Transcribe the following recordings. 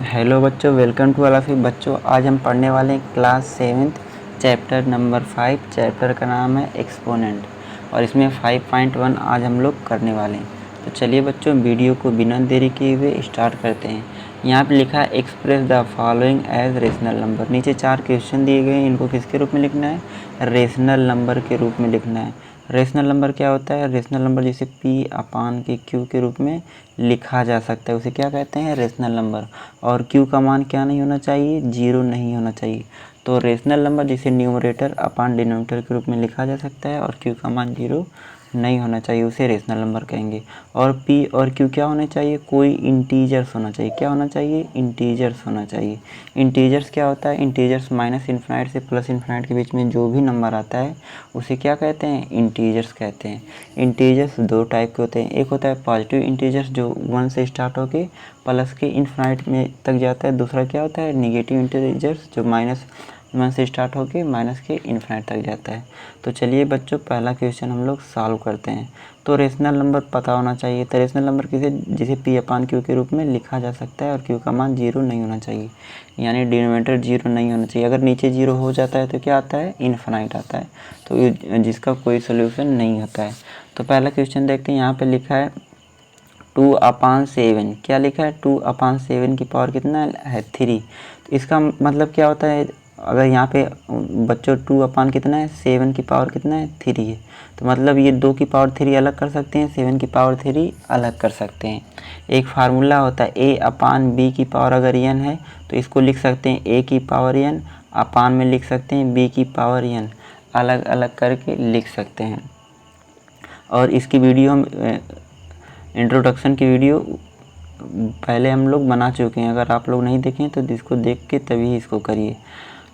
Hello बच्चों, welcome to all of you. बच्चों, आज हम पढ़ने वाले हैं class 7th chapter number 5। Chapter का नाम है एक्सपोनेंट और इसमें 5.1 आज हम लोग करने वाले हैं। तो चलिए बच्चों, वीडियो को बिना देरी किए हुए स्टार्ट करते हैं। यहाँ पे लिखा है express the following as rational number. नीचे 4 क्वेश्चन दिए गए हैं, इनको किसके रूप में लिखना है? रेशनल नंबर के रूप में लिखना है। रेशनल नंबर क्या होता है? रेशनल नंबर जिसे P/Q के रूप में लिखा जा सकता है उसे क्या कहते हैं? Rational number. और Q का मान क्या नहीं होना चाहिए? 0 नहीं होना चाहिए। तो रेशनल नंबर जिसे न्यूमरेटर अपान डिनोमिनेटर के रूप में लिखा जा सकता है और Q का मान 0 नहीं होना चाहिए, उसे रेशनल नंबर कहेंगे। और P और Q क्या होने चाहिए? कोई इंटीजर्स होना चाहिए। क्या होना चाहिए? इंटीजर्स होना चाहिए। इंटीजर्स क्या होता है? इंटीजर्स माइनस इन्फिनाइट से प्लस इन्फिनाइट के बीच में जो भी नंबर आता है उसे क्या कहते हैं? इंटीजर्स कहते हैं। इंटीजर्स दो टाइप के होते हैं। एक होता है पॉजिटिव इंटीजर्स जो 1 से स्टार्ट होके प्लस के इन्फिनाइट में तक जाता है। दूसरा क्या होता है? नेगेटिव इंटीजर्स जो -1 से स्टार्ट होके माइनस के इन्फिनाइट तक जाता है। तो चलिए बच्चों, पहला क्वेश्चन हम लोग सॉल्व करते हैं। तो रेशनल नंबर पता होना चाहिए। तो रेशनल नंबर जिसे P/Q के रूप में लिखा जा सकता है और Q का मान 0 नहीं होना चाहिए, यानी डिनोमिनेटर 0 नहीं होना चाहिए। अगर नीचे 0 हो जाता है तो क्या आता है? इन्फिनाइट आता है, तो जिसका कोई सोल्यूशन नहीं होता है। तो पहला क्वेश्चन देखते हैं। यहाँ पे लिखा है 2/7। क्या लिखा है? 2/7 की पावर कितना है? 3। तो इसका मतलब क्या होता है? अगर यहाँ पे बच्चों 2 कितना है? 7 की पावर कितना है? 3 है। तो मतलब ये 2 की पावर 3 अलग कर सकते हैं, 7 की पावर 3 अलग कर सकते हैं। एक फार्मूला होता है A/B की पावर अगर n है तो इसको लिख सकते हैं A की पावर n, अपान में लिख सकते हैं B की पावर n, अलग अलग करके लिख सकते हैं। और इसकी वीडियो हम इंट्रोडक्शन की वीडियो पहले हम लोग बना चुके हैं। अगर आप लोग नहीं देखें तो इसको देख के तभी इसको करिए।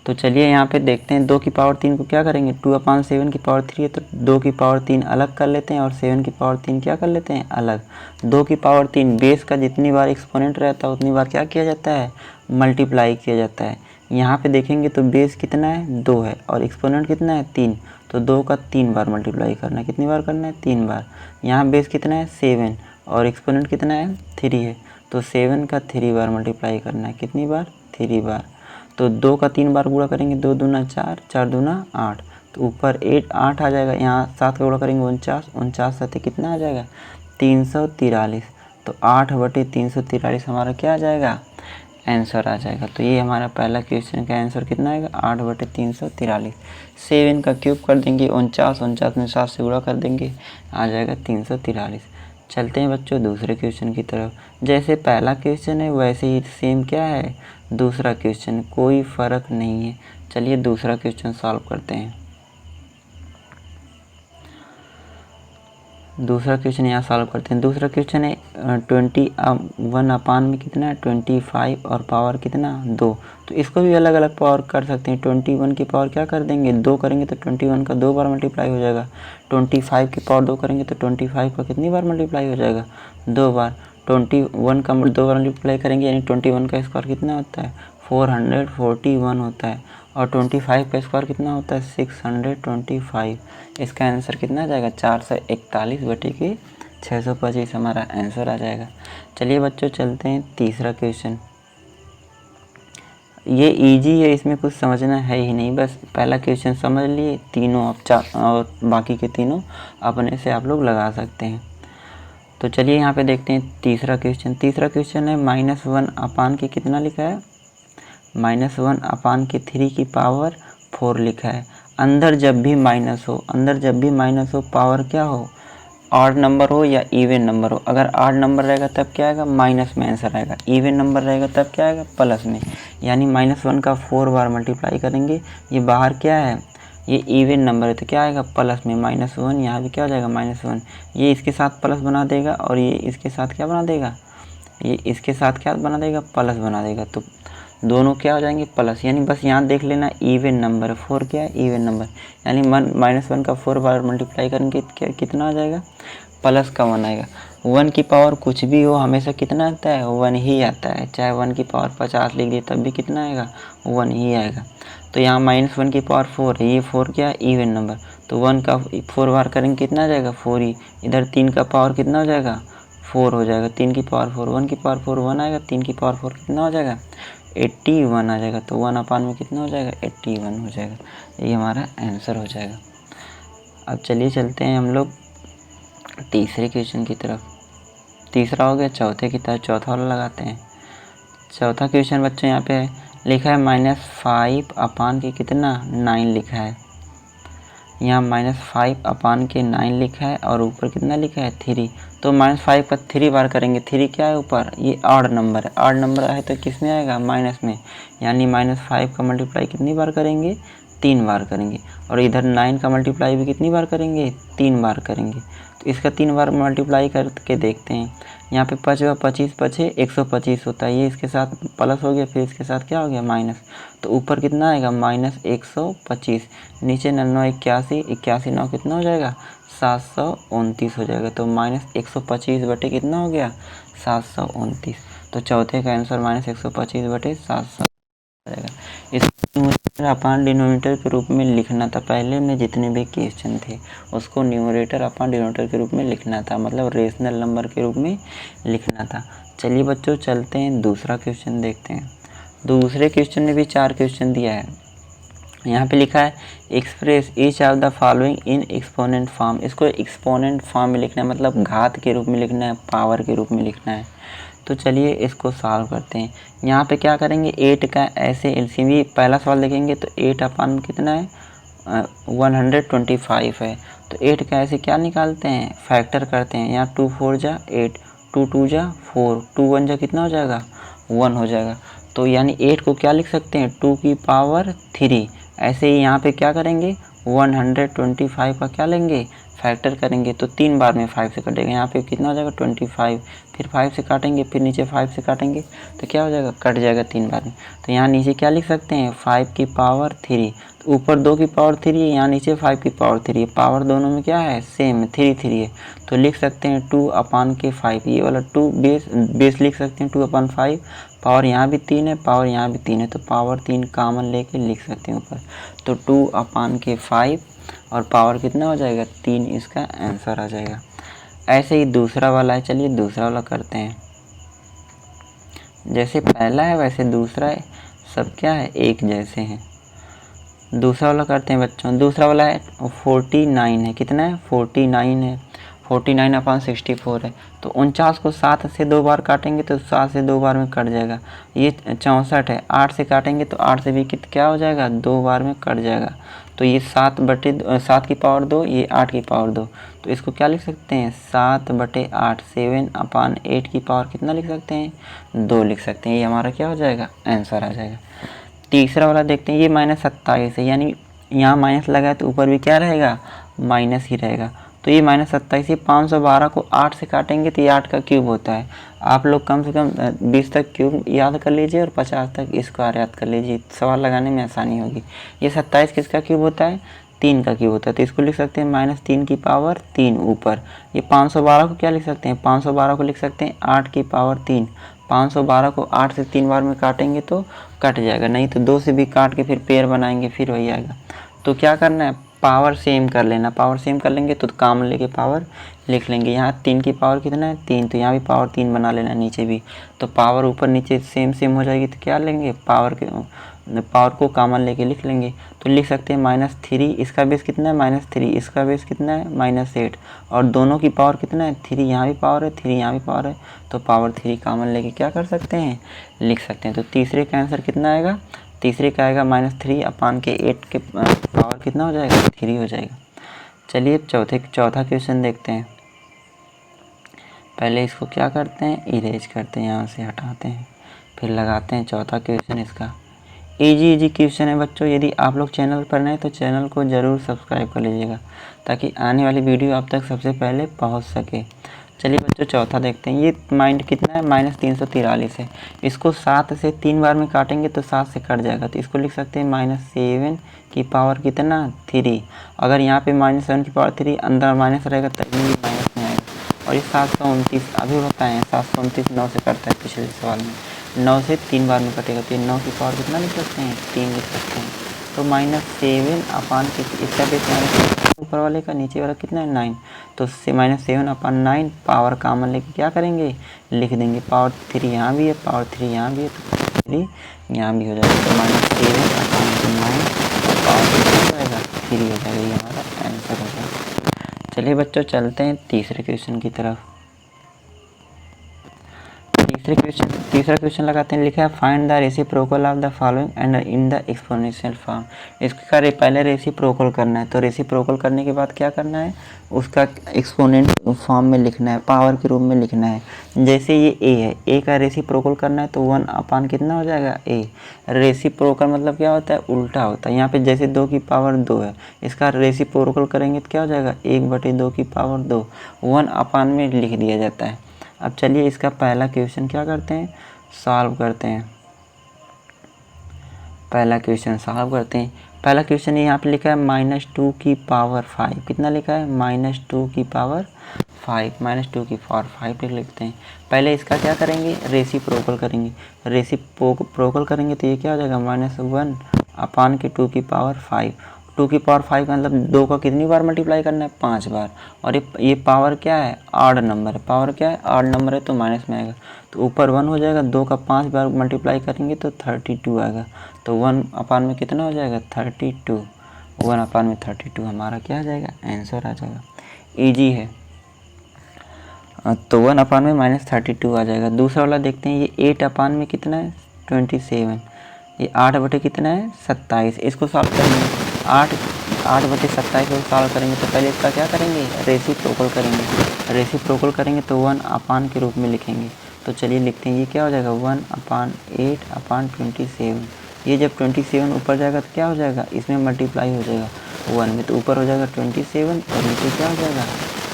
तो चलिए यहाँ पे देखते हैं 2 की पावर 3 को क्या करेंगे? 2/7 की पावर 3 है तो 2 की पावर 3 अलग कर लेते हैं और 7 की पावर 3 क्या कर लेते हैं? अलग। 2 की पावर 3 बेस का जितनी बार एक्सपोनेंट रहता है उतनी बार क्या किया जाता है? मल्टीप्लाई किया जाता है। यहाँ पे देखेंगे तो बेस कितना है? 2 है और एक्सपोनेंट कितना है? 3। तो 2 का 3 बार मल्टीप्लाई करना है। कितनी बार करना है? 3 बार। यहाँ बेस कितना है? 7 और एक्सपोनेंट कितना है? 3 है। तो 7 का 3 बार मल्टीप्लाई करना है। कितनी बार? 3 बार। तो 2 का 3 बार गुणा करेंगे, 2 दूना 4, 4 दूना 8। तो ऊपर 8 आ जाएगा। यहाँ 7 का गुणा करेंगे 49, 49 साथ कितना आ जाएगा? 343। तो 8/343 हमारा क्या आ जाएगा? आंसर आ जाएगा। तो ये हमारा पहला क्वेश्चन का आंसर कितना आएगा? 8/343। 7 का क्यूब कर देंगे 49, 49 में 7 से गुणा कर देंगे, आ जाएगा 343। चलते हैं बच्चों दूसरे क्वेश्चन की तरफ। जैसे पहला क्वेश्चन है वैसे ही सेम क्या है? दूसरा क्वेश्चन, कोई फ़र्क नहीं है। चलिए दूसरा क्वेश्चन सॉल्व करते हैं। दूसरा क्वेश्चन यहाँ सॉल्व करते हैं। दूसरा क्वेश्चन है 21 में कितना है? 25 और पावर कितना? 2। तो इसको भी अलग अलग पावर कर सकते हैं। 21 की पावर क्या कर देंगे? 2 करेंगे तो 21 का 2 बार मल्टीप्लाई हो जाएगा। 25 की पावर 2 करेंगे तो 25 का कितनी बार मल्टीप्लाई हो जाएगा? 2 बार। 21 का 2 बार मल्टीप्लाई करेंगे यानी 21 का स्क्वायर कितना होता है? 441 होता है। और 25 का स्क्वायर कितना होता है? 625। इसका आंसर कितना आ जाएगा? 441/625 हमारा आंसर आ जाएगा। चलिए बच्चों चलते हैं तीसरा क्वेश्चन। ये इजी है, इसमें कुछ समझना है ही नहीं, बस पहला क्वेश्चन समझ लिए, तीनों आप और बाकी के तीनों अपने से आप लोग लगा सकते हैं। तो चलिए यहाँ पे देखते हैं तीसरा क्वेश्चन। तीसरा क्वेश्चन है -1 के कितना लिखा है? -1 के 3 की पावर 4 लिखा है। अंदर जब भी माइनस हो, पावर क्या हो? ऑड नंबर हो या इवन नंबर हो। अगर ऑड नंबर रहेगा तब क्या आएगा? माइनस में आंसर आएगा। इवन नंबर रहेगा तब क्या आएगा? प्लस में। यानी -1 का 4 बार मल्टीप्लाई करेंगे। ये बाहर क्या है? ये इवन नंबर है तो क्या आएगा? प्लस में। -1 यहाँ भी क्या हो जाएगा? -1। ये इसके साथ प्लस बना देगा और ये इसके साथ क्या बना देगा? ये इसके साथ क्या बना देगा? प्लस बना देगा। तो दोनों क्या हो जाएंगे? प्लस। यानी बस यहाँ देख लेना इवन नंबर है। 4 क्या है? Even number. यानी -1 का 4 बार मल्टीप्लाई करेंगे क्या कितना आ जाएगा? प्लस का 1 आएगा। 1 की पावर कुछ भी हो हमेशा कितना आता है? 1 ही आता है। चाहे 1 की पावर 50 लिख दिए तब भी कितना आएगा? 1 ही आएगा। तो यहाँ -1 की पावर 4 है। ये 4 क्या है? Even number. तो 1 का 4 बार करेंगे कितना आ जाएगा? 4 ही। इधर 3 का पावर कितना हो जाएगा? 4 हो जाएगा, 3 की पावर 4, 1 की पावर 4 1 आएगा, 3 की पावर 4 कितना हो जाएगा 81 आ जाएगा। तो 1 अपान में कितना हो जाएगा 81 हो जाएगा। ये हमारा आंसर हो जाएगा। अब चलिए चलते हैं हम लोग तीसरे क्वेश्चन की तरफ। तीसरा हो गया, चौथे की तरफ चौथा वाला लगाते हैं। चौथा क्वेश्चन बच्चों यहाँ पे लिखा है -5 अपान के कितना 9 लिखा है। यहाँ -5 अपान के 9 लिखा है और ऊपर कितना लिखा है 3। तो -5 का 3 बार करेंगे। 3 क्या है ऊपर, ये ऑड नंबर है। ऑड नंबर है तो किस में आएगा माइनस में, यानी -5 का मल्टीप्लाई कितनी बार करेंगे 3 बार करेंगे। और इधर 9 का मल्टीप्लाई भी कितनी बार करेंगे 3 बार करेंगे। तो इसका 3 बार मल्टीप्लाई करके देखते हैं। यहाँ पे 5 व 25 पचे 125 होता है, ये इसके साथ प्लस हो गया, फिर इसके साथ क्या हो गया माइनस। तो ऊपर कितना आएगा -125, नीचे 99 81, 81 9 कितना हो जाएगा 729 हो जाएगा। तो -125 बटे कितना हो गया 729। तो चौथे का आंसर -125 बटे 700 जाएगा। इसको न्यूमरेटर अपान डिनोमिनेटर के रूप में लिखना था। पहले में जितने भी क्वेश्चन थे उसको न्यूमरेटर अपान डिनोमिनेटर के रूप में लिखना था, मतलब रेशनल नंबर के रूप में लिखना था। चलिए बच्चों चलते हैं दूसरा क्वेश्चन देखते हैं। दूसरे क्वेश्चन में भी 4 क्वेश्चन दिया है। यहाँ पे लिखा है express each of the following in exponent form. इसको एक्सपोनेंट फॉर्म में लिखना है, मतलब घात के रूप में लिखना है, पावर के रूप में लिखना है। तो चलिए इसको सॉल्व करते हैं। यहाँ पे क्या करेंगे 8 का ऐसे एलसीएम, ये पहला सवाल देखेंगे तो 8 अपान कितना है 125 है। तो 8 का ऐसे क्या निकालते हैं फैक्टर करते हैं। यहाँ 2 4 जा 8, 2 2 जा 4, 2 1 जा कितना हो जाएगा 1 हो जाएगा। तो यानी 8 को क्या लिख सकते हैं 2 की पावर 3। ऐसे ही यहाँ पे क्या करेंगे 125 का क्या लेंगे फैक्टर करेंगे। तो 3 बार में 5 से कटेगा, यहाँ पे कितना हो जाएगा 25, फिर 5 से काटेंगे, फिर नीचे 5 से काटेंगे तो क्या हो जाएगा कट जाएगा 3 बार में। तो यहाँ नीचे क्या लिख सकते हैं 5 की पावर 3, तो ऊपर 2 की पावर 3 है, यहाँ नीचे 5 की पावर 3 है। पावर दोनों में क्या है सेम है, 3 3 है। तो लिख सकते हैं 2 अपान के 5, ये वाला 2 बेस लिख सकते हैं 2 अपान 5। पावर यहाँ भी 3 है, पावर यहाँ भी 3 है, तो पावर 3 कॉमन लेके लिख सकते हैं ऊपर। तो 2 अपान के 5 और पावर कितना हो जाएगा 3, इसका आंसर आ जाएगा। ऐसे ही दूसरा वाला है, चलिए दूसरा वाला करते हैं। जैसे पहला है वैसे दूसरा है, सब क्या है एक जैसे हैं। दूसरा वाला करते हैं बच्चों। दूसरा वाला है 49 है, कितना है 49 है, 49 अपान 64 है। तो 49 को 7 से 2 बार काटेंगे तो 7 से 2 बार में कट जाएगा। ये 64 है, 8 से काटेंगे तो 8 से भी क्या हो जाएगा 2 बार में कट जाएगा। तो ये 7 की पावर 2, ये 8 की पावर 2। तो इसको क्या लिख सकते हैं 7 बटे 8, 7 अपान 8 की पावर कितना लिख सकते हैं 2 लिख सकते हैं। ये हमारा क्या हो जाएगा आंसर आ जाएगा। तीसरा वाला देखते हैं, ये -27 है, यानी यहाँ माइनस लगा है तो ऊपर भी क्या रहेगा माइनस ही रहेगा। तो ये -27 है, 512 को 8 से काटेंगे तो ये 8 का क्यूब होता है। आप लोग कम से कम 20 तक क्यूब याद कर लीजिए और 50 तक स्क्वायर याद कर लीजिए, सवाल लगाने में आसानी होगी। ये 27 किसका क्यूब होता है 3 का क्यूब होता है। तो इसको लिख सकते हैं -3 की पावर 3 ऊपर। ये 512 को क्या लिख सकते हैं 512 को लिख सकते हैं 8 की पावर 3। 512 को 8 से 3 बार में काटेंगे तो कट जाएगा, नहीं तो 2 से भी काट के फिर पेयर बनाएंगे फिर वही आएगा। तो क्या करना है पावर सेम कर लेना, पावर सेम कर लेंगे तो काम लेके पावर लिख लेंगे। यहाँ 3 की पावर कितना है 3, तो यहाँ भी पावर 3 बना लेना नीचे भी। तो पावर ऊपर नीचे सेम सेम हो जाएगी तो क्या लेंगे पावर को कॉमन लेके लिख लेंगे। तो लिख सकते हैं -3, इसका बेस कितना है -3, इसका बेस कितना है -8, और दोनों की पावर कितना है 3, यहाँ भी पावर है 3, यहाँ भी पावर है। तो पावर 3 कॉमन लेके क्या कर सकते हैं लिख सकते हैं। तो तीसरे का आंसर कितना आएगा, तीसरे का आएगा -3 अपान के 8 के पावर कितना हो जाएगा 3 हो जाएगा। चलिए चौथा क्वेश्चन देखते हैं। पहले इसको क्या करते हैं इरेज करते हैं, यहाँ से हटाते हैं, फिर लगाते हैं चौथा क्वेश्चन। इसका इजी क्वेश्चन है बच्चों। यदि आप लोग चैनल पर नए तो चैनल को ज़रूर सब्सक्राइब कर लीजिएगा ताकि आने वाली वीडियो आप तक सबसे पहले पहुंच सके। चलिए बच्चों चौथा देखते हैं। ये माइंड कितना है -343 है। इसको 7 से 3 बार में काटेंगे तो 7 से कट जाएगा। तो इसको लिख सकते हैं -7 की पावर कितना 3। अगर यहाँ पे -7 की पावर 3 अंदर माइनस रहेगा तभी भी माइनस में आएगा। और ये 729 अभी बताएँ 729 9 से कटता है पिछले सवाल में, 9 से 3 बार में कटेगा। तो 9 की पावर कितना लिख सकते हैं 3 लिख सकते हैं। तो -7 अपान के इसका बेस ऊपर वाले का, नीचे वाला कितना है 9, तो -7/9 पावर कॉमन लेके क्या करेंगे, लिख देंगे। पावर 3 यहाँ भी है, पावर 3 यहाँ भी है, तो 3 यहाँ भी हो जाएगा, तो -7/9 पावर कितना हो जाएगा 3 हो जाएगा। ये हमारा आंसर हो जाएगा। चलिए बच्चों चलते हैं तीसरे क्वेश्चन की तरफ। तीसरा क्वेश्चन लगाते हैं। लिखा है find the reciprocal of the following and in the exponential form. इसका पहले रेसिप्रोकल करना है, तो रेसिप्रोकल करने के बाद क्या करना है, उसका एक्सपोनेंट फॉर्म में लिखना है, पावर के रूप में लिखना है। जैसे ये ए है, ए का रेसिप्रोकल करना है तो 1 कितना हो जाएगा ए। रेसिप्रोकल मतलब क्या होता है, उल्टा होता है। यहाँ पे जैसे 2 की पावर 2 है, इसका रेसिप्रोकल करेंगे तो क्या हो जाएगा 1/2 की पावर 2, 1 में लिख दिया जाता है। अब चलिए इसका पहला क्वेश्चन क्या करते हैं, सॉल्व करते हैं। पहला क्वेश्चन सॉल्व करते हैं। पहला क्वेश्चन यहाँ पे लिखा है -2 की पावर 5। कितना लिखा है, -2 की पावर 5, -2 की पावर 5 लिखते हैं। पहले इसका क्या करेंगे, रेसिप्रोकल करेंगे। रेसिप्रोकल करेंगे तो ये क्या हो जाएगा, -1/2 की पावर 5। 2 की पावर 5 का मतलब 2 का कितनी बार मल्टीप्लाई करना है, 5 बार। और ये पावर क्या है, ऑड नंबर है। पावर क्या है, ऑड नंबर है, तो माइनस में आएगा, तो ऊपर 1 हो जाएगा। 2 का 5 बार मल्टीप्लाई करेंगे तो 32 आएगा, तो 1 में कितना हो जाएगा 32। 1 में 32 हमारा क्या आ जाएगा, आंसर आ जाएगा। ईजी है। तो 1 में -32 आ जाएगा। दूसरा वाला देखते हैं। ये 8 में कितना है 27। ये 8 कितना है 27। इसको सॉल्व करेंगे। 8/27 को सॉल्व करेंगे तो पहले इसका क्या करेंगे, रेसिप्रोकल करेंगे। रेसिप्रोकल करेंगे तो 1 के रूप में लिखेंगे। तो चलिए लिखते हैं। ये क्या हो जाएगा 1/8/27। ये जब 27 ऊपर जाएगा तो क्या हो जाएगा, इसमें मल्टीप्लाई हो जाएगा 1 में, तो ऊपर हो जाएगा 27 और नीचे क्या हो जाएगा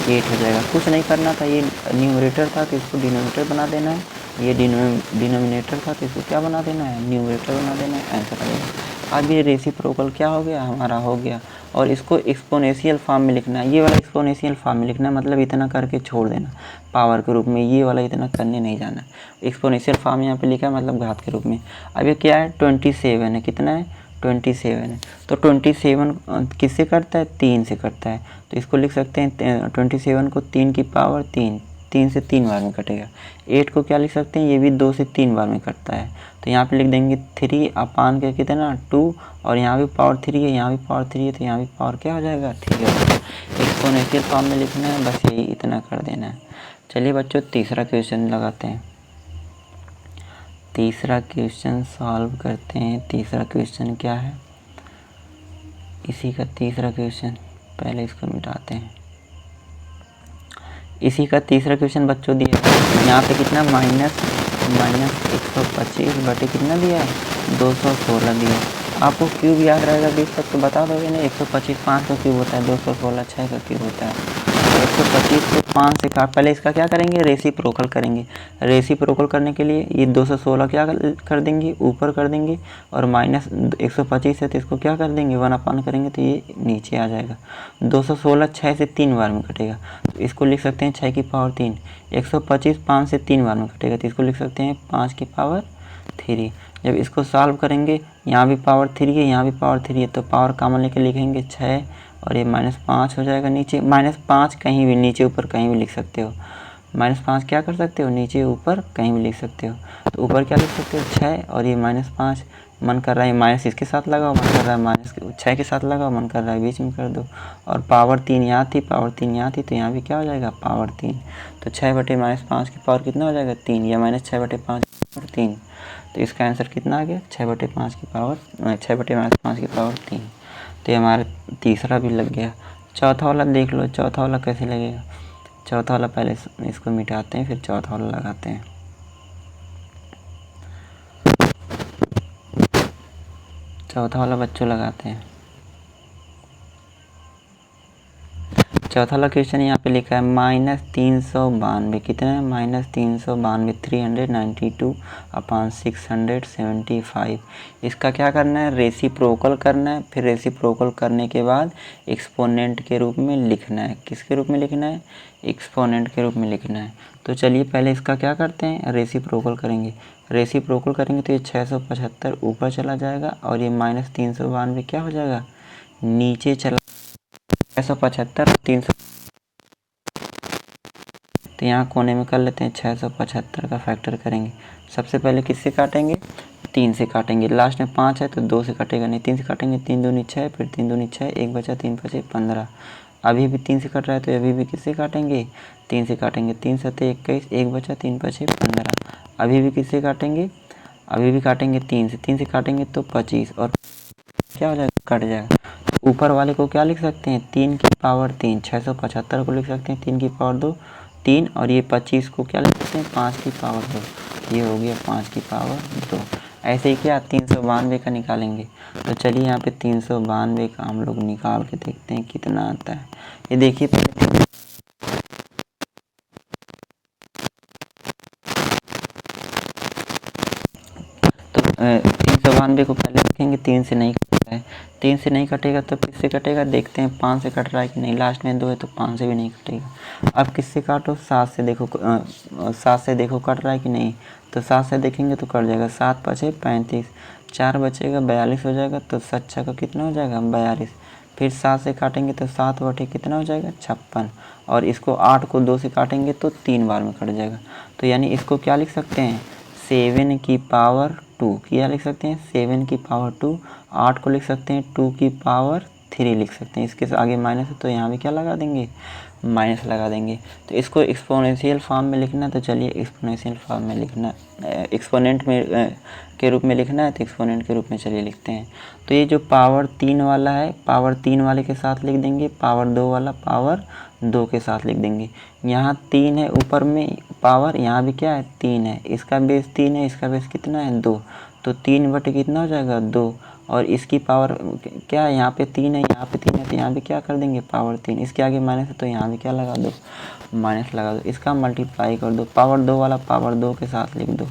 8 हो जाएगा। कुछ नहीं करना था, ये न्यूमरेटर था तो इसको डिनोमिनेटर बना देना है। ये डिनोमिनेटर था तो इसको क्या बना देना है, न्यूमरेटर बना देना है, आंसर आ जाएगा। अब ये रेसिप्रोकल क्या हो गया, हमारा हो गया। और इसको एक्सपोनेंशियल फॉर्म में लिखना है। ये वाला एक्सपोनेंशियल फॉर्म में लिखना है, मतलब इतना करके छोड़ देना पावर के रूप में। ये वाला इतना करने नहीं जाना। एक्सपोनेंशियल फॉर्म यहाँ पे लिखा है, मतलब घात के रूप में। अब ये क्या है 27 है, कितना है 27 है। तो 27 किससे करता है, 3 से करता है। तो इसको लिख सकते हैं 27 को 3 की पावर 3 से 3 बार में कटेगा। 8 को क्या लिख सकते हैं, ये भी 2 से 3 बार में कटता है। तो यहाँ पे लिख देंगे 3 के कितना 2, और यहाँ भी पावर 3 है, यहाँ भी पावर 3 है, तो यहाँ भी पावर क्या हो जाएगा 3 हो जाएगा। एक्सपोनेंशियल फॉर्म में लिखना है, बस यही इतना कर देना है। चलिए बच्चों तीसरा क्वेश्चन लगाते हैं। तीसरा क्वेश्चन सॉल्व करते हैं। तीसरा क्वेश्चन क्या है, इसी का तीसरा क्वेश्चन, पहले इसको मिटाते हैं। इसी का तीसरा क्वेश्चन बच्चों दिया है। यहाँ पे कितना -125 कितना दिया है 216 दिया है। आपको क्यूब याद रहेगा 20 तक तो बता दोगे ना। 125 5 का क्यूब होता है, 216 6 का क्यूब होता है। 125 को 5 से काट, पहले इसका क्या करेंगे, रेसिप्रोकल करेंगे। रेसिप्रोकल करने के लिए ये 216 क्या कर देंगे, ऊपर कर देंगे, और -125 है तो इसको क्या कर देंगे 1 करेंगे तो ये नीचे आ जाएगा। 216 6 से 3 बार में कटेगा, तो इसको लिख सकते हैं 6 की पावर 3। 125 5 से 3 बार में कटेगा तो इसको लिख सकते हैं 5 की पावर 3। जब इसको सॉल्व करेंगे, यहाँ भी पावर 3 है, यहाँ भी पावर 3 है, तो पावर कॉमन लेके लिखेंगे 6, और ये -5 हो जाएगा नीचे। -5 कहीं भी नीचे ऊपर कहीं भी लिख सकते हो। -5 क्या कर सकते हो, नीचे ऊपर कहीं भी लिख सकते हो। तो ऊपर क्या लिख सकते हो 6, और ये -5। मन कर रहा है माइनस इसके साथ लगाओ, मन कर रहा है -6 के साथ लगाओ, मन कर रहा है बीच में कर दो। और पावर 3 यहाँ थी, पावर 3 यहाँ थी, तो यहाँ भी क्या हो जाएगा पावर 3। तो 6/-5 की पावर कितना हो जाएगा 3, या -6/5 की 3। तो इसका आंसर कितना आ गया 6/5 की पावर 6/-5 की पावर 3। तो ये हमारा तीसरा भी लग गया। चौथा वाला देख लो, चौथा वाला कैसे लगेगा। चौथा वाला पहले इसको मिटाते हैं, फिर चौथा वाला लगाते हैं। चौथा वाला बच्चों लगाते हैं। चौथा वाला क्वेश्चन यहाँ पे लिखा है -392 कितना है, -392 392/675। इसका क्या करना है, रेसिप्रोकल करना है। फिर रेसिप्रोकल करने के बाद एक्सपोनेंट के रूप में लिखना है। किसके रूप में लिखना है, एक्सपोनेंट के रूप में लिखना है। तो चलिए पहले इसका क्या करते हैं, रेसिप्रोकल करेंगे। रेसिप्रोकल करेंगे तो ये 675 ऊपर चला जाएगा, और ये -392 क्या हो जाएगा नीचे चला 675 300, तो यहाँ कोने में कर लेते हैं 675 का फैक्टर करेंगे। सबसे पहले किससे काटेंगे, 3 से काटेंगे। लास्ट में 5 है तो 2 से कटेगा नहीं, 3 से काटेंगे, 3 दूनी 6, फिर 3 दूनी 6, 1 बचा, 3 बचे 15। अभी भी 3 से कट रहा है तो अभी भी किससे काटेंगे, 3 से काटेंगे। 3 सते 21, 1 बचा, 3 बचे 15। अभी भी किससे काटेंगे, अभी भी काटेंगे 3 से काटेंगे तो 25, और क्या हो जाएगा, कट जाएगा। ऊपर वाले को क्या लिख सकते हैं, 3 की पावर 3, 675 को लिख सकते हैं 3 की पावर 2 3, और ये 25 को क्या लिख सकते हैं, 5 की पावर 2, ये हो गया 5 की पावर 2। ऐसे ही क्या 392 का निकालेंगे। तो चलिए यहाँ पे 392 का हम लोग निकाल के देखते हैं कितना आता है। ये देखिए तो 392 को पहले रखेंगे, 3 से नहीं कटता है, 3 से नहीं कटेगा तो किससे कटेगा, देखते हैं 5 से कट रहा है कि नहीं। लास्ट में 2 है तो 5 से भी नहीं कटेगा। अब किससे काटो, 7 से देखो, 7 से देखो कट रहा है कि नहीं, तो 7 से देखेंगे तो कट जाएगा। 7 बचे 35, 4 बचेगा 42 हो जाएगा, तो 7 का कितना हो जाएगा 42। फिर 7 से काटेंगे तो 7 बटे कितना हो जाएगा 56, और इसको 8 को 2 से काटेंगे तो 3 बार में कट जाएगा। तो यानी इसको क्या लिख सकते हैं, 7 की पावर 2, क्या लिख सकते हैं 7 की पावर 2। 8 को लिख सकते हैं 2 की पावर 3 लिख सकते हैं। इसके आगे माइनस है तो यहाँ भी क्या लगा देंगे, माइनस लगा देंगे। तो इसको एक्सपोनेंशियल फॉर्म में लिखना है तो चलिए एक्सपोनेंशियल फॉर्म में लिखना, एक्सपोनेंट में के रूप में लिखना है तो एक्सपोनेंट के रूप में चलिए लिखते हैं। तो ये जो पावर 3 वाला है, पावर 3 वाले के साथ लिख देंगे, पावर 2 वाला पावर 2 के साथ लिख देंगे। यहाँ 3 है ऊपर में पावर, यहाँ भी क्या है 3 है, इसका बेस 3 है, इसका बेस कितना है 2, तो 3 बटे कितना हो जाएगा 2, और इसकी पावर क्या है, यहाँ पे 3 है, यहाँ पे 3 है, तो यहाँ भी क्या कर देंगे पावर 3। इसके आगे माइनस है तो यहाँ भी क्या लगा दो, माइनस लगा दो। इसका मल्टीप्लाई कर दो, पावर 2 वाला पावर 2 के साथ लिख दो,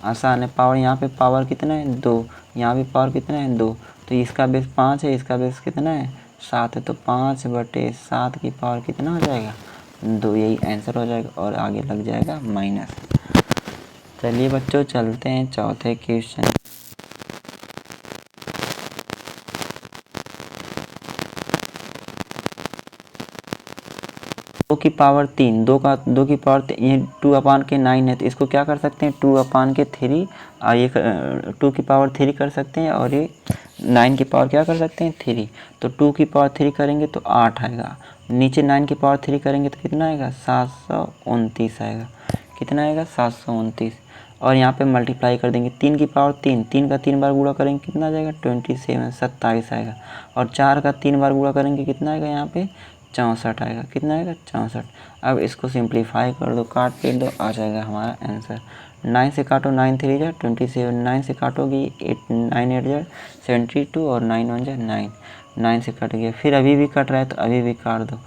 आसान है। पावर यहाँ पे पावर कितना है 2, यहाँ भी पावर कितना है 2, तो इसका बेस 5 है, इसका बेस कितना है 7 है, तो 5 बटे 7 की पावर कितना हो जाएगा 2, यही आंसर हो जाएगा, और आगे लग जाएगा माइनस। चलिए बच्चों चलते हैं चौथे क्वेश्चन। दो की पावर 3, दो की पावर 3, ये 2/9 है, तो इसको क्या कर सकते हैं 2/3, और ये 2 की पावर 3 कर सकते हैं, और ये 9 की पावर क्या कर सकते हैं 3। तो 2 की पावर 3 करेंगे तो 8 आएगा, नीचे 9 की पावर 3 करेंगे तो कितना आएगा 729 आएगा, कितना आएगा 729, और यहाँ पे मल्टीप्लाई कर देंगे। 3 की पावर 3, 3 का 3 बार गुणा करेंगे कितना आ जाएगा 27, 27 आएगा, और 4 का 3 बार गुणा करेंगे कितना आएगा यहाँ पे 64 आएगा, कितना आएगा 64। अब इसको सिंप्लीफाई कर दो, काट पीट दो, आ जाएगा हमारा आंसर। 9 से काटो, 9 3 जा 27, 9 से काटोगी 8 9 8 जा 72, और 9 1 जा 9, 9 से कट गया। फिर अभी भी कट रहा है तो अभी भी काट दो,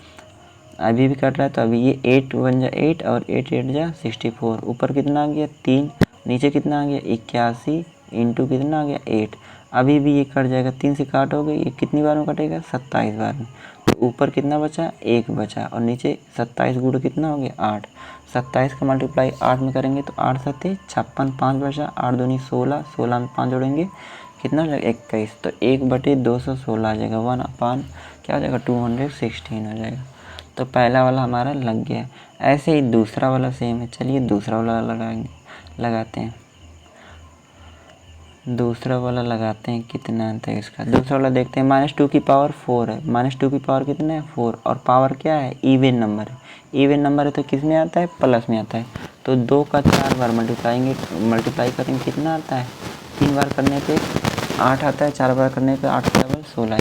अभी भी कट रहा है तो अभी ये 8 1 जा 8, और 8 8 जा 64, ऊपर कितना आ गया 3, नीचे कितना आ गया 81, इंटू कितना आ गया 8। अभी भी ये कट जाएगा, 3 से काटोगे ये कितनी बार में कटेगा 27 बार में, तो ऊपर कितना बचा 1 बचा, और नीचे 27 गुण कितना हो गया 8। 27 का मल्टीप्लाई 8 में करेंगे तो 8 7 56, 5 बचा, 8 दूनी 16, 16 में 5 जोड़ेंगे कितना हो जाएगा 21, तो 1/216 आ जाएगा, 1/, क्या हो जाएगा 216 हो जाएगा। तो पहला वाला हमारा लग गया। ऐसे ही दूसरा वाला सेम है, चलिए दूसरा वाला लगाते हैं, दूसरा वाला लगाते हैं कितना आता है इसका। दूसरा वाला देखते हैं, -2 की पावर 4 है, -2 की पावर कितना है 4, और पावर क्या है इवन नंबर है, इवन नंबर है तो किस में आता है प्लस में आता है। तो 2 का 4 बार मल्टीप्लाई करेंगे कितना आता है, 3 बार करने पे 8 आता है, 4 बार करने पे 8 बराबर 16।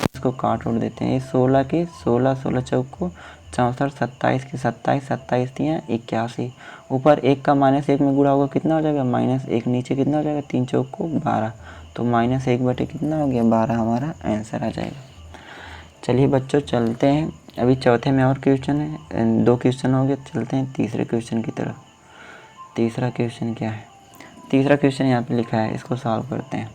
इसको काट उड़ देते हैं, 16 के 16, 16 चौक को 64, 27 के 27, 27 दिया 81, ऊपर 1 का -1 में गुणा होगा कितना हो जाएगा -1, नीचे कितना हो जाएगा 3 चौक को 12, तो -1 बटे कितना हो गया 12 हमारा आंसर आ जाएगा। चलिए बच्चों चलते हैं, अभी चौथे में और क्वेश्चन है, 2 क्वेश्चन हो गए, चलते हैं तीसरे क्वेश्चन की तरफ। तीसरा क्वेश्चन क्या है? तीसरा क्वेश्चन यहाँ पे लिखा है, इसको सॉल्व करते हैं।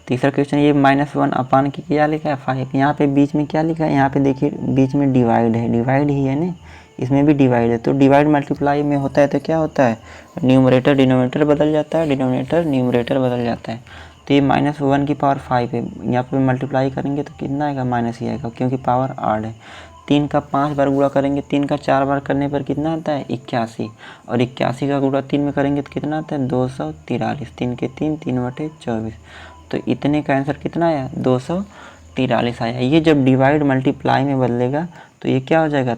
तीसरा क्वेश्चन ये -1 अपान की क्या लिखा है 5। यहाँ पे बीच में क्या लिखा है? यहाँ पे देखिए बीच में डिवाइड है, डिवाइड ही है ना, इसमें भी डिवाइड है। तो डिवाइड मल्टीप्लाई में होता है तो क्या होता है? न्यूमरेटर डिनोमिनेटर बदल जाता है, डिनोमिनेटर न्यूमरेटर बदल जाता है। तो ये -1 की पावर 5 है, यहाँ पे मल्टीप्लाई करेंगे तो कितना आएगा? माइनस ही आएगा, क्योंकि पावर आड है। 3 का 5 बार गुणा करेंगे, 3 का 4 बार करने पर कितना आता है? 81। और 81 का गुणा 3 में करेंगे तो कितना आता है? 243। 3 के 3, 3/24। तो इतने का आंसर कितना आया? 243 आया। ये जब डिवाइड मल्टीप्लाई में बदलेगा तो ये क्या हो जाएगा?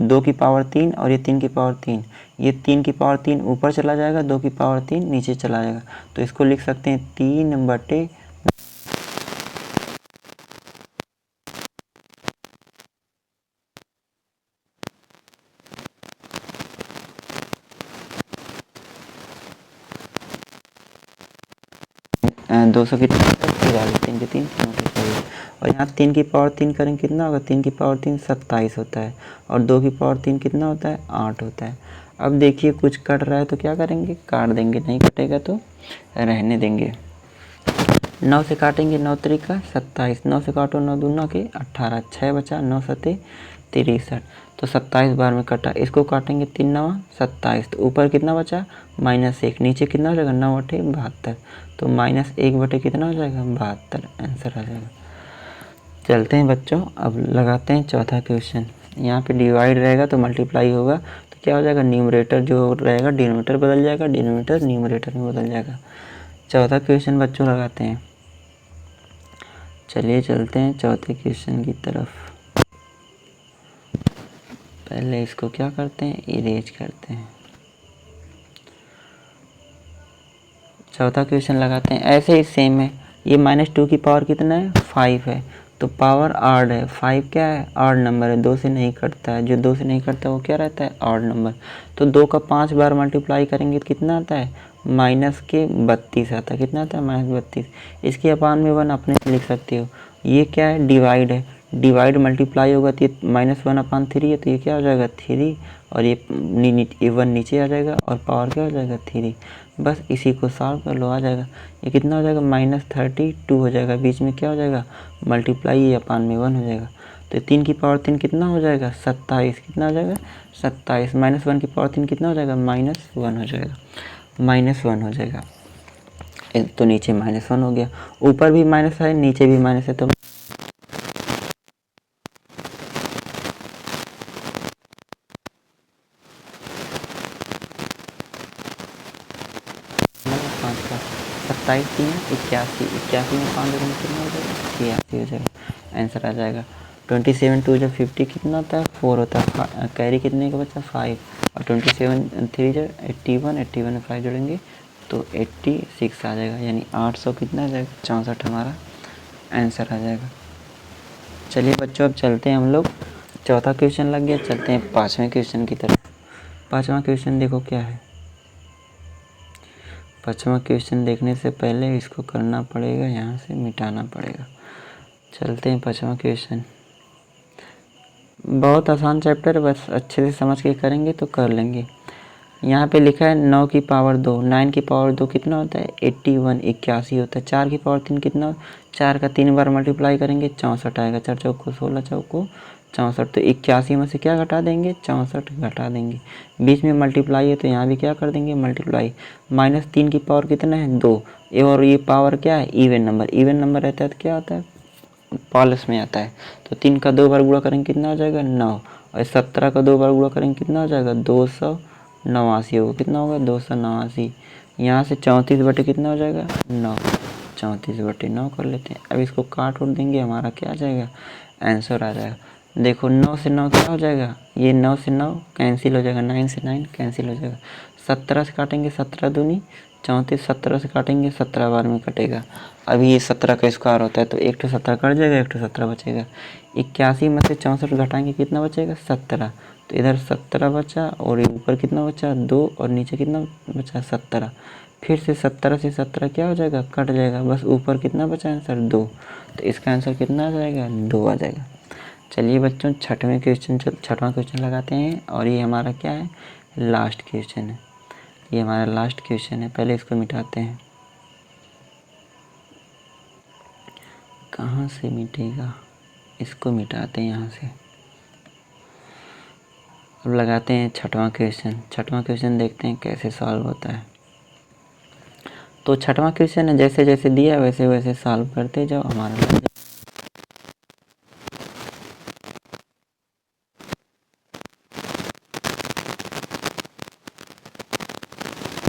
2 की पावर 3 और ये 3 की पावर 3। ये 3 की पावर 3 ऊपर चला जाएगा, 2 की पावर 3 नीचे चला जाएगा। तो इसको लिख सकते हैं 3 बटे 200 कितना होता है? 43। 3 के 3, 3/24। और यहाँ 3 की पावर 3 करेंगे कितना होगा? 3 की पावर 3 27 होता है। और 2 की पावर 3 कितना होता है? 8 होता है। अब देखिए कुछ कट रहा है तो क्या करेंगे? काट देंगे, नहीं कटेगा तो रहने देंगे। 9 से काटेंगे, 9 त्रिका 27। 9 से काटो, 9 दूना के 18, 6 बचा, 9 सते 63। तो 27 बार में कटा। इसको काटेंगे 3 9 27। तो ऊपर कितना बचा? -1। नीचे कितना हो जाएगा? 9 बटे 72। तो -1 बटे कितना हो जाएगा? 72 आंसर आ जाएगा। चलते हैं बच्चों, अब लगाते हैं चौथा क्वेश्चन। यहाँ पे डिवाइड रहेगा तो मल्टीप्लाई होगा, तो क्या हो जाएगा? न्यूमरेटर जो रहेगा डिनोमिनेटर बदल जाएगा, डिनोमिनेटर न्यूमरेटर में बदल जाएगा। चौथा क्वेश्चन बच्चों लगाते हैं। चलिए चलते हैं चौथे क्वेश्चन की तरफ। पहले इसको क्या करते हैं? इरेज करते हैं। चौथा क्वेश्चन लगाते हैं। ऐसे ही सेम है, ये -2 की पावर कितना है? 5 है। तो पावर आड है। 5 क्या है? आड नंबर है, 2 से नहीं कटता है। जो 2 से नहीं कटता है वो क्या रहता है? आड नंबर। तो 2 का 5 बार मल्टीप्लाई करेंगे तो कितना आता है? -32 आता है। कितना आता है? -32। इसके अपान में 1 अपने से लिख सकते हो। ये क्या है? डिवाइड है। डिवाइड मल्टीप्लाई होगा तो ये -1/3 है, तो ये क्या हो जाएगा? 3। और ये 1 नीचे आ जाएगा और पावर क्या हो जाएगा? 3। बस इसी को सॉल्व कर लो, आ जाएगा। ये कितना हो जाएगा? -32 हो जाएगा। बीच में क्या हो जाएगा? मल्टीप्लाई, ये अपान में 1 हो जाएगा। तो 3 की पावर 3 कितना हो जाएगा? 27। कितना हो जाएगा? 27। -1 की पावर 3 कितना हो जाएगा? -1 हो जाएगा। -1 हो जाएगा। तो नीचे -1 हो गया, ऊपर भी माइनस है, नीचे भी माइनस है, तो पाँच का 27 3 81। 81 में 5 जोड़ेंगे कितना हो जाएगा? 86 हो जाएगा। आंसर आ जाएगा। 27 2 जब 50 कितना होता है? 4 होता है। कैरी कितने का बचा? 5। और 27 3 जब 81, 81 में 5 जोड़ेंगे तो 86 आ जाएगा। यानी 800 कितना आ जाएगा? 64 हमारा आंसर आ जाएगा। चलिए बच्चों, अब चलते हैं हम लोग। चौथा क्वेश्चन लग गया, चलते हैं पाँचवें क्वेश्चन की तरफ। पाँचवा क्वेश्चन देखो क्या है। पाँचवा क्वेश्चन देखने से पहले इसको करना पड़ेगा, यहाँ से मिटाना पड़ेगा। चलते हैं पाँचवा क्वेश्चन। बहुत आसान चैप्टर, बस अच्छे से समझ के करेंगे तो कर लेंगे। यहाँ पे लिखा है 9 की पावर 2। 9 की पावर 2 कितना होता है? 81, 81 होता है। 4 की पावर 3 कितना? 4 का 3 बार मल्टीप्लाई करेंगे 64 आएगा। 4 चौको 16, चौको 64। तो 81 में से क्या घटा देंगे? 64 घटा देंगे। बीच में मल्टीप्लाई है तो यहाँ भी क्या कर देंगे? मल्टीप्लाई। -3 की पावर कितना है? 2। और ये पावर क्या है? Even number. इवन नंबर रहता है तो क्या होता है? पालस में आता है। तो 3 का 2 बार गुणा करेंगे कितना हो जाएगा? 9। और 17 का 2 बार गुणा करेंगे कितना हो जाएगा? 289 होगा। कितना होगा? 289। यहाँ से 34 बटे कितना हो जाएगा? 9। 34 बटे 9 कर लेते हैं। अब इसको काट उठ देंगे, हमारा क्या आ जाएगा? आंसर आ जाएगा। देखो 9 से 9 क्या हो जाएगा? ये 9 से 9 कैंसिल हो जाएगा, 9 से 9 कैंसिल हो जाएगा। 17 से काटेंगे 17 दूनी 34, 17 से काटेंगे 17 बार में कटेगा। अभी ये 17 का स्क्वायर होता है तो 1 तो 17 कट जाएगा, 1 तो 17 बचेगा। 81 में से 64 घटाएंगे कितना बचेगा? 17। तो इधर 17 बचा और ये ऊपर कितना बचा? 2 और नीचे कितना बचा? 17। फिर से 17 से 17 क्या हो जाएगा? कट जाएगा। बस ऊपर कितना बचा आंसर? 2। तो इसका आंसर कितना आ जाएगा? 2 आ जाएगा। चलिए बच्चों, छठवां क्वेश्चन लगाते हैं। और ये हमारा क्या है? लास्ट क्वेश्चन है, ये हमारा लास्ट क्वेश्चन है। पहले इसको मिटाते हैं, कहाँ से मिटेगा, इसको मिटाते हैं यहाँ से। अब लगाते हैं छठवां क्वेश्चन। छठवां क्वेश्चन देखते हैं कैसे सॉल्व होता है। तो छठवां क्वेश्चन है, जैसे जैसे दिया वैसे वैसे सॉल्व करते जाओ, हमारा लग जाए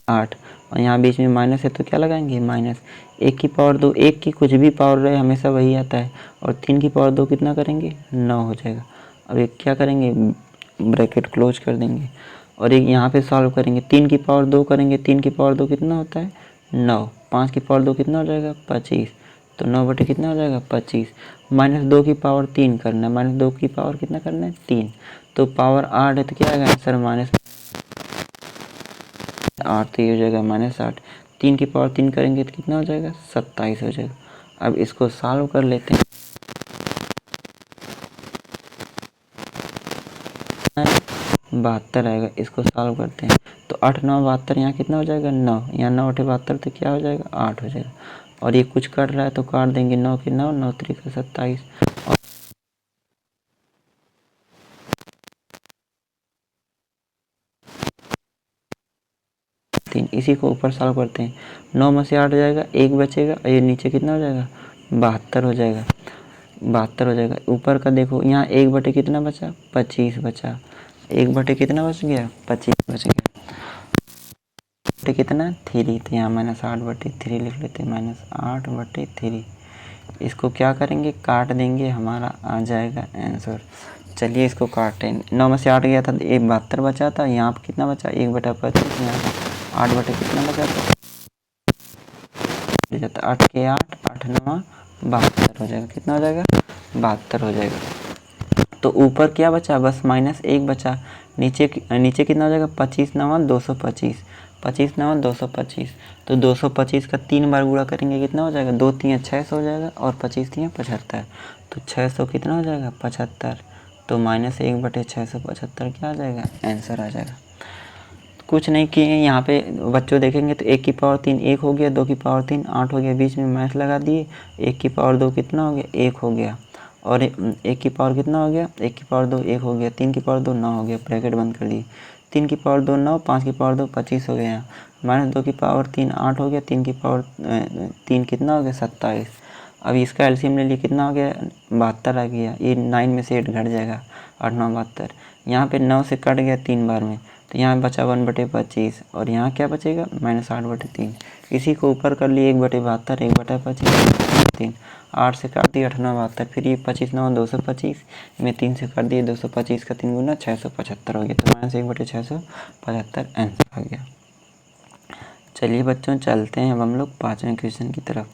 8 और यहाँ बीच में माइनस है तो क्या लगाएंगे, माइनस। 1 की पावर 2, 1 की कुछ भी पावर रहे हमेशा वही आता है, और 3 की पावर 2 कितना करेंगे, 9 हो जाएगा। अब एक क्या करेंगे, ब्रैकेट क्लोज कर देंगे, और एक यहाँ पे सॉल्व करेंगे। 3 की पावर 2 करेंगे, 3 की पावर 2 कितना होता है, 9। 5 की पावर 2 कितना हो जाएगा, 25। तो 9 बटे कितना हो जाएगा, 25। -2 की पावर 3 करना है, -2 की पावर कितना करना है, 3। तो पावर 8 है तो क्या आएगा आंसर, -8। तो ये हो जाएगा -8। 3 की पावर 3 करेंगे तो कितना हो जाएगा, 27 हो जाएगा। अब इसको सॉल्व कर लेते हैं, 72 आएगा। इसको सॉल्व करते हैं तो 8 9 72, यहाँ कितना हो जाएगा, 9। यहाँ 9 8 72 तो क्या हो जाएगा, 8 हो जाएगा। और ये कुछ कट रहा है तो काट देंगे, 9 के 9, 9 3 का 27 और 3। इसी को ऊपर सॉल्व करते हैं, 9 में से 8 जाएगा, 1 बचेगा, और ये नीचे कितना हो जाएगा, 72 हो जाएगा। 72 हो जाएगा। ऊपर का देखो, यहाँ 1 बटे कितना बचा, 25 बचा। 1 बटे कितना बच गया, 25 बच गया। बटे कितना, 3, तो यहाँ -8/3 लिख लेते हैं, -8/3। इसको क्या करेंगे, काट देंगे, हमारा आ जाएगा आंसर। चलिए इसको काटें, 9 में से 8 गया था तो 72 बचा था, यहाँ पर कितना बचा, 1/25, यहाँ 8 बटे कितना बचा था, 8 के 8, 8 9 72 हो जाएगा। कितना हो जाएगा, 72 हो जाएगा। तो ऊपर क्या बचा, बस -1 बचा। नीचे कितना हो जाएगा, 25 9 225, 25 9 225। तो 225 का 3 बार गुणा करेंगे, कितना हो जाएगा, 2 3 600 हो जाएगा, और 25 3 75। तो 600 कितना हो जाएगा, 75। तो -1/675 क्या आ जाएगा, आंसर आ जाएगा। कुछ नहीं किए, यहाँ पे बच्चों देखेंगे तो 1 की पावर 3 1 हो गया, 2 की पावर 3 8 हो गया, बीच में मैथ लगा दिए। 1 की पावर 2 कितना हो गया, 1 हो गया, और 1 की पावर कितना हो गया, 1 की पावर 2 1 हो गया, 3 की पावर 2 9 हो गया, ब्रैकेट बंद कर दिए। 3 की पावर 2 9, 5 की पावर 2 25 हो गया, -2 की पावर 3 8 हो गया, 3 की पावर 3 कितना हो गया, 27। अब इसका एलसीएम ले लिए, कितना हो गया, 72 आ गया। ये 9 में से 8 घट जाएगा, 8 9 72। यहाँ पे 9 से कट गया 3 बार में, तो यहाँ बचा 1/25, और यहाँ क्या बचेगा, -8/3। इसी को ऊपर कर लिए, 1/72, 1/25 3, 8 से काट दिए, 8 9 72, फिर ये 25 9 225 में 3 से काट दिए, 225 का 3 गुना 675 हो गया। तो -1/675 आंसर आ गया। चलिए बच्चों, चलते हैं अब हम लोग 5वें क्वेश्चन की तरफ।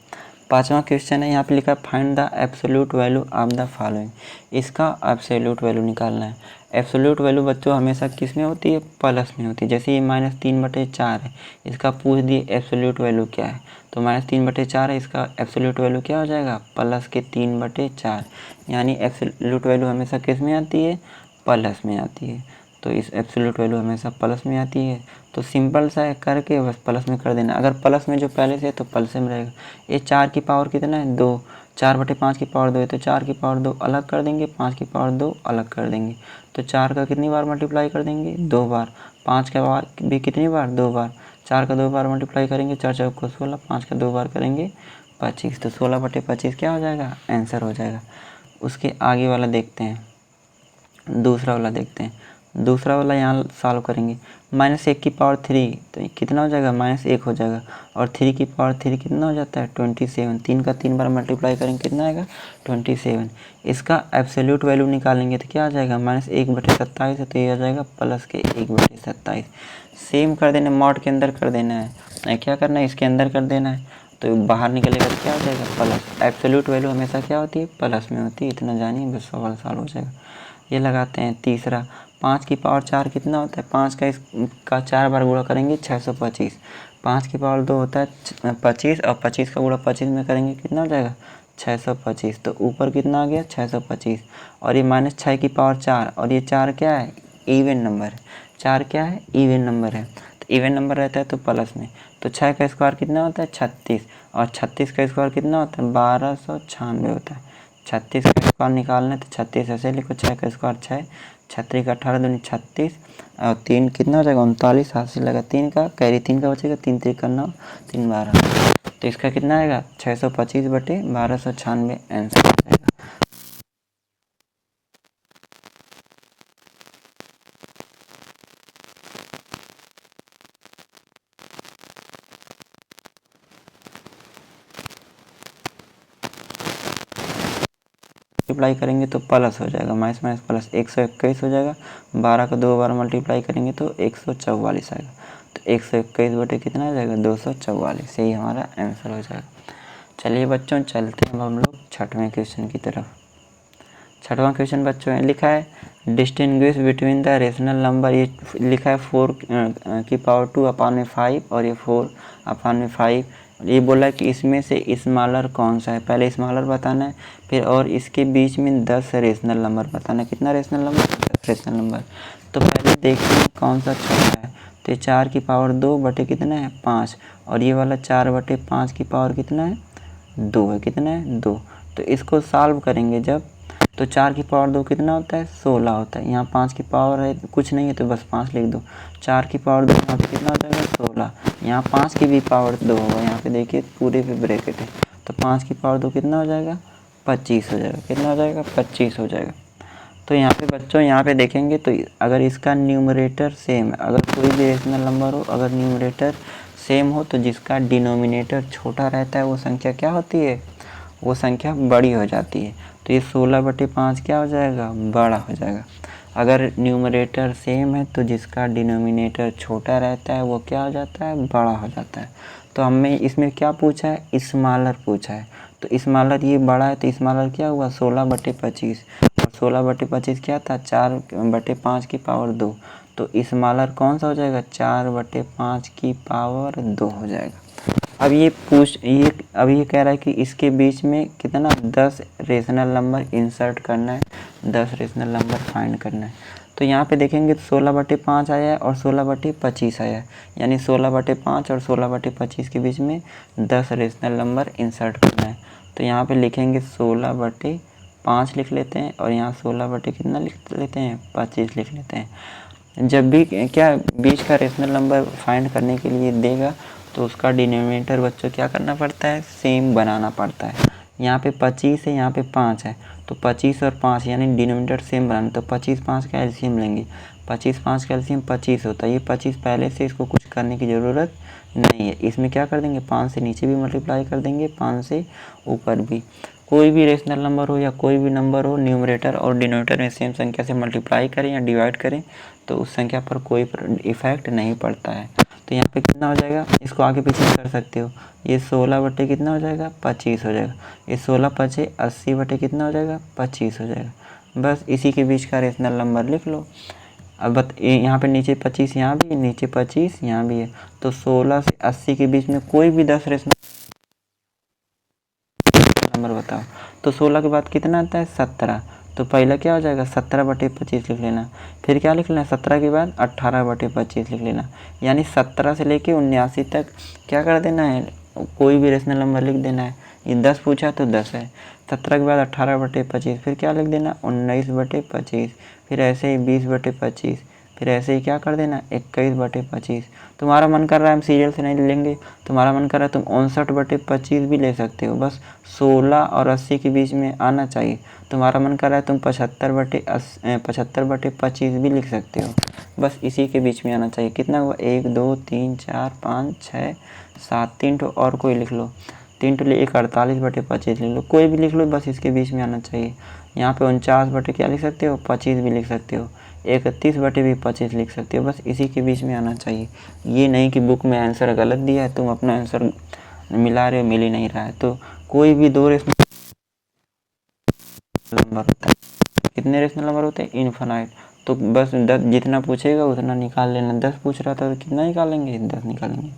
5वां क्वेश्चन है, यहाँ पे लिखा find the absolute value of the following. इसका एब्सोल्यूट वैल्यू निकालना है। एब्सोल्यूट वैल्यू बच्चों हमेशा किस में होती है, प्लस में होती है। जैसे ये -3/4 है, इसका पूछ दिए एब्सोल्यूट वैल्यू क्या है, तो -3/4 है, इसका एब्सोल्यूट वैल्यू क्या हो जाएगा, प्लस के 3/4। यानी एब्सोल्यूट वैल्यू हमेशा किस में आती है, प्लस में आती है। तो इस एब्सोल्यूट वैल्यू हमेशा प्लस में आती है, तो सिंपल सा है, करके बस प्लस में कर देना। अगर प्लस में जो पहले से है तो प्लस में रहेगा। ये 4 की पावर कितना है, 2। 4/5 की पावर 2 है, तो 4 की पावर 2 अलग कर देंगे, 5 की पावर 2 अलग कर देंगे। तो 4 का कितनी बार मल्टीप्लाई कर देंगे, 2 बार। 5 का बार भी कितनी बार, 2 बार। 4 का 2 बार मल्टीप्लाई करेंगे, 4 4 को 16, 5 का 2 बार करेंगे 25। तो 16/25 क्या हो जाएगा, आंसर हो जाएगा। उसके आगे वाला देखते हैं, दूसरा वाला देखते हैं। दूसरा वाला यहाँ सॉल्व करेंगे, -1 की पावर 3, तो ये कितना हो जाएगा, -1 हो जाएगा। और 3 की पावर 3 कितना हो जाता है, 27। 3 का 3 बार मल्टीप्लाई करेंगे, कितना आएगा, 27। इसका एब्सोल्यूट वैल्यू निकालेंगे तो क्या आ जाएगा, -1/27 है, तो ये आ जाएगा प्लस के 1/27। सेम कर देना, मॉड के अंदर कर देना है, क्या करना है, इसके अंदर कर देना है, तो बाहर निकलेगा तो क्या हो जाएगा, प्लस। एब्सोल्यूट वैल्यू हमेशा क्या होती है, प्लस में होती है। इतना जानिए, बस सवाल सॉल्व हो जाएगा। ये लगाते हैं तीसरा, 5 की पावर 4 कितना होता है, 5 का इसका 4 बार गुणा करेंगे 625। 5 की पावर 2 होता है 25, और 25 का गुणा 25 में करेंगे, कितना हो जाएगा, 625। तो ऊपर कितना आ गया, 625। और ये -6 की पावर 4, और ये 4 क्या है, इवन नंबर है। 4 क्या है, इवन नंबर है, तो इवन नंबर रहता है तो प्लस में, तो 6 का स्क्वायर कितना होता है 36, और 36 का स्क्वायर कितना होता है 1296 होता है। 36 का स्क्वायर निकालना है तो 36 ऐसे लिखो, 6 का स्क्वायर 6, 36 का 18 दूनी 36, और 3 कितना हो जाएगा 39, हाथ से लगा 3 का कैरी 3 का बचेगा, 3 3 का 9, 3 12, तो इसका कितना आएगा 625/1296 आंसर आ जाएगा। मल्टीप्लाई करेंगे तो प्लस हो जाएगा, माइनस माइनस प्लस 121 हो जाएगा, 12 को 2 बार मल्टीप्लाई करेंगे तो 144 आएगा, तो 121 बटे कितना आ जाएगा 244, यही हमारा आंसर हो जाएगा। चलिए बच्चों चलते हैं अब हम लोग छठवें क्वेश्चन की तरफ। छठवां क्वेश्चन बच्चों लिखा है distinguish between the rational number, ये लिखा है 4 की पावर 2 अपान में 5 और ये 4 अपान में 5, ये बोला कि इसमें से स्मॉलर कौन सा है, पहले स्मॉलर बताना है, फिर और इसके बीच में 10 रेशनल नंबर बताना है। कितना रेशनल नंबर, 10 रेशनल नंबर। तो पहले देखते हैं कौन सा छोटा है, तो ये 4 की पावर 2 बटे कितना है 5, और ये वाला 4 बटे 5 की पावर कितना है 2 है, कितना है 2। तो इसको सॉल्व करेंगे जब, तो 4 की पावर 2 कितना होता है 16 होता है, यहाँ 5 की पावर है कुछ नहीं है तो बस 5 लिख दो, 4 की पावर 2 यहाँ पे कितना हो जाएगा 16, यहाँ 5 की भी पावर 2 होगा, यहाँ पे देखिए पूरे पे ब्रैकेट है, तो 5 की पावर 2 कितना हो जाएगा 25 हो जाएगा, कितना हो जाएगा 25 हो जाएगा। तो यहाँ पे बच्चों यहाँ पे देखेंगे तो अगर इसका न्यूमरेटर सेम है, अगर कोई भी रेशनल नंबर हो अगर न्यूमरेटर सेम हो तो जिसका डिनोमिनेटर छोटा रहता है वो संख्या क्या होती है, वो संख्या बड़ी हो जाती है, तो ये 16/5 क्या हो जाएगा बड़ा हो जाएगा। अगर न्यूमरेटर सेम है तो जिसका डिनोमिनेटर छोटा रहता है वो क्या हो जाता है बड़ा हो जाता है। तो हमें इसमें क्या पूछा है स्मॉलर पूछा है, तो स्मॉलर ये बड़ा है तो स्मॉलर क्या हुआ 16/25, और 16/25 क्या था 4/5 की पावर 2, तो स्मॉलर कौन सा हो जाएगा 4/5 की पावर 2 हो जाएगा। अब ये कह रहा है कि इसके बीच में कितना 10 रेशनल नंबर इंसर्ट करना है, 10 रेशनल नंबर फाइंड करना है। तो यहाँ पे देखेंगे तो 16/5 आया है और 16/25 आया है, यानी 16/5 और 16/25 के बीच में 10 रेशनल नंबर इंसर्ट करना है। तो यहाँ पे लिखेंगे 16/5 लिख लेते हैं, और यहाँ 16 कितना लिख लेते हैं 25 लिख लेते हैं। जब भी क्या बीच का रेशनल नंबर फाइंड करने के लिए देगा तो उसका डिनोमिनेटर बच्चों क्या करना पड़ता है सेम बनाना पड़ता है। यहाँ पे 25 है, यहाँ पे 5 है, तो 25 और 5 यानी डिनोमिनेटर सेम बनाना, तो 25 5 का एलसीएम लेंगे, 25 5 का एलसीएम 25 होता है, ये 25 पहले से इसको कुछ करने की ज़रूरत नहीं है। इसमें क्या कर देंगे 5 से नीचे भी मल्टीप्लाई कर देंगे, 5 से ऊपर भी। कोई भी रेशनल नंबर हो या कोई भी नंबर हो न्यूमरेटर और डिनोमिनेटर में सेम संख्या से मल्टीप्लाई करें या डिवाइड करें तो उस संख्या पर कोई इफेक्ट नहीं पड़ता है। तो यहाँ पे कितना हो जाएगा, इसको आगे पीछे कर सकते हो, ये 16 कितना हो जाएगा 25 हो जाएगा, ये 16 5 80 कितना हो जाएगा 25 हो जाएगा। बस इसी के बीच का रेशनल नंबर लिख लो। अब यहाँ पे नीचे 25 यहाँ भी, नीचे 25 यहाँ भी है, तो 16 से 80 के बीच में कोई भी 10 रेशनल नंबर बताओ। तो 16 के बाद कितना आता है 17, तो पहला क्या हो जाएगा 17/25 लिख लेना, फिर क्या लिख लेना 17 के बाद 18/25 लिख लेना, यानी 17 से लेके 79 तक क्या कर देना है कोई भी रेशनल नंबर लिख देना है। ये 10 पूछा तो 10 है, 17 के बाद 18/25, फिर क्या लिख देना 19/25, फिर ऐसे ही 20/25, फिर ऐसे ही क्या कर देना 21/25। तुम्हारा मन कर रहा है हम सीरियल से नहीं लेंगे, तुम्हारा मन कर रहा है तुम 59/25 भी ले सकते हो, बस 16 और 80 के बीच में आना चाहिए। तुम्हारा मन कर रहा है तुम 75/25 भी लिख सकते हो, बस इसी के बीच में आना चाहिए। कितना हुआ 1 2 3 4 5 6 7, 3 ठो और कोई लिख लो, 3 ठो ले 48/25 लिख लो, कोई भी लिख लो बस इसके बीच में आना चाहिए। यहाँ पे 49 क्या लिख सकते हो 25 भी लिख सकते हो, 31/25 लिख सकते हो, बस इसी के बीच में आना चाहिए। ये नहीं कि बुक में आंसर गलत दिया है तुम अपना आंसर मिला रहे हो मिल ही नहीं रहा है। तो कोई भी 2 रेशनल नंबर होता है, कितने रेशनल नंबर होते हैं इनफाइनाइट, तो बस 10 जितना पूछेगा उतना निकाल लेना। 10 पूछ रहा था तो कितना निकालेंगे 10 निकालेंगे।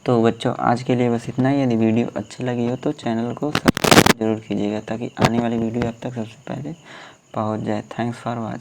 तो बच्चों आज के लिए बस इतना ही। यदि वीडियो अच्छी लगी हो तो चैनल को सब्सक्राइब जरूर कीजिएगा ताकि आने वाली वीडियो आप तक सबसे पहले पहुंच जाए। Thanks for watching.